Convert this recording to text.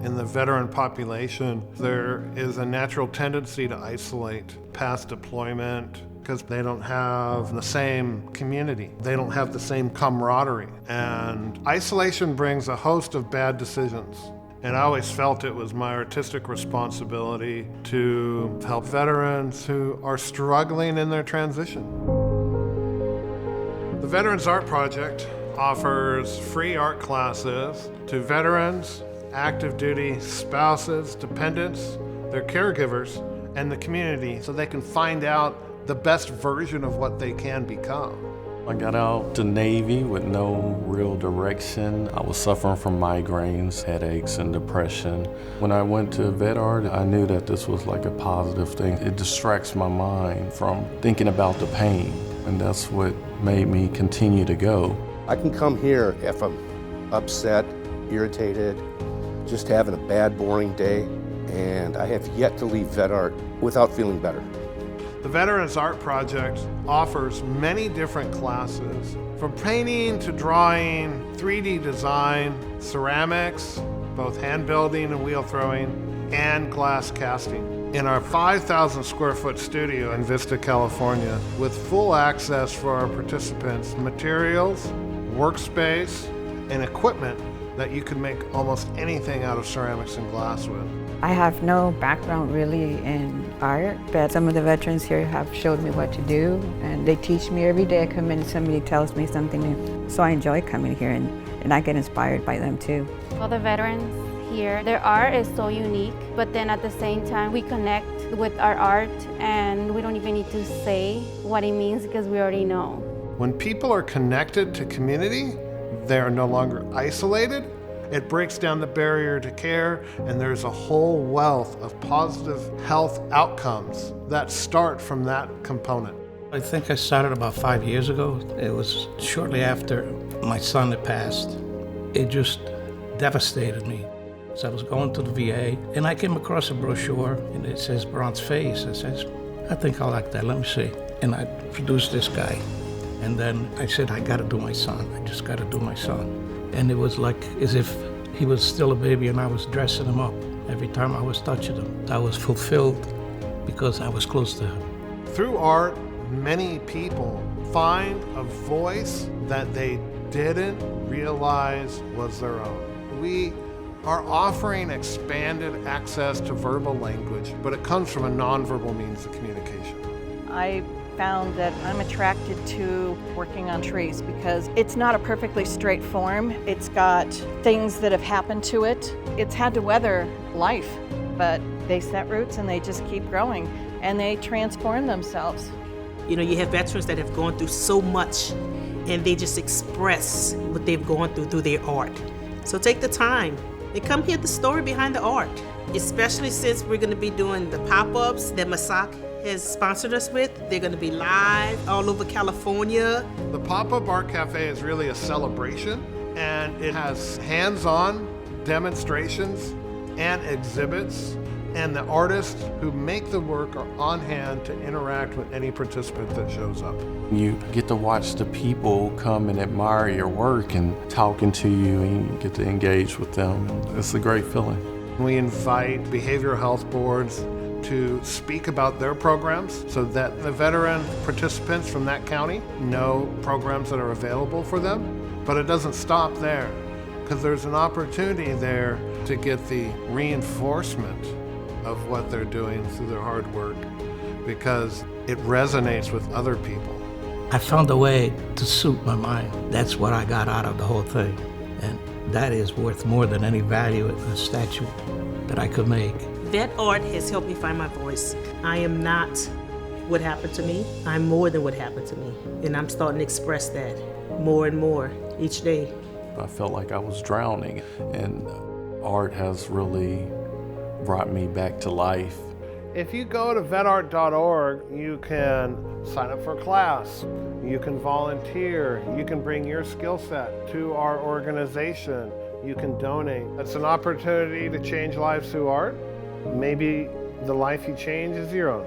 In the veteran population, there is a natural tendency to isolate past deployment because they don't have the same community. They don't have the same camaraderie. And isolation brings a host of bad decisions. And I always felt it was my artistic responsibility to help veterans who are struggling in their transition. The Veterans Art Project offers free art classes to veterans, active duty spouses, dependents, their caregivers, and the community so they can find out the best version of what they can become. I got out to Navy with no real direction. I was suffering from migraines, headaches, and depression. When I went to VETART, I knew that this was like a positive thing. It distracts my mind from thinking about the pain, and that's what made me continue to go. I can come here if I'm upset, irritated, just having a bad, boring day, and I have yet to leave VETART without feeling better. The Veterans Art Project offers many different classes, from painting to drawing, 3D design, ceramics, both hand building and wheel throwing, and glass casting. In our 5,000 square foot studio in Vista, California, with full access for our participants, materials, workspace, and equipment that you can make almost anything out of ceramics and glass with. I have no background really in art, but some of the veterans here have showed me what to do, and they teach me every day I come in and somebody tells me something new. So I enjoy coming here and I get inspired by them too. All the veterans here, their art is so unique, but then at the same time we connect with our art and we don't even need to say what it means because we already know. When people are connected to community, they are no longer isolated. It breaks down the barrier to care, and there's a whole wealth of positive health outcomes that start from that component. I think I started about 5 years ago. It was shortly after my son had passed. It just devastated me. So I was going to the VA, and I came across a brochure, and it says bronze face. I says, I think I like that, let me see. And I produced this guy. And then I said, I gotta do my son. I just gotta do my son. And it was like as if he was still a baby and I was dressing him up. Every time I was touching him, I was fulfilled because I was close to him. Through art, many people find a voice that they didn't realize was their own. We are offering expanded access to verbal language, but it comes from a nonverbal means of communication. I found that I'm attracted to working on trees because it's not a perfectly straight form. It's got things that have happened to it. It's had to weather life, but they set roots and they just keep growing and they transform themselves. You know, you have veterans that have gone through so much and they just express what they've gone through their art. So take the time and come hear the story behind the art, especially since we're going to be doing the pop-ups that Masak has sponsored us with. They're going to be live all over California. The Pop-Up Art Cafe is really a celebration, and it has hands-on demonstrations and exhibits, and the artists who make the work are on hand to interact with any participant that shows up. You get to watch the people come and admire your work and talking to you, and you get to engage with them. It's a great feeling. We invite behavioral health boards to speak about their programs so that the veteran participants from that county know programs that are available for them. But it doesn't stop there, because there's an opportunity there to get the reinforcement of what they're doing through their hard work, because it resonates with other people. I found a way to suit my mind. That's what I got out of the whole thing. And that is worth more than any value in a statue that I could make. Vet art has helped me find my voice. I am not what happened to me. I'm more than what happened to me. And I'm starting to express that more and more each day. I felt like I was drowning, and art has really brought me back to life. If you go to vetart.org, you can sign up for a class, you can volunteer, you can bring your skill set to our organization, you can donate. It's an opportunity to change lives through art. Maybe the life you change is your own.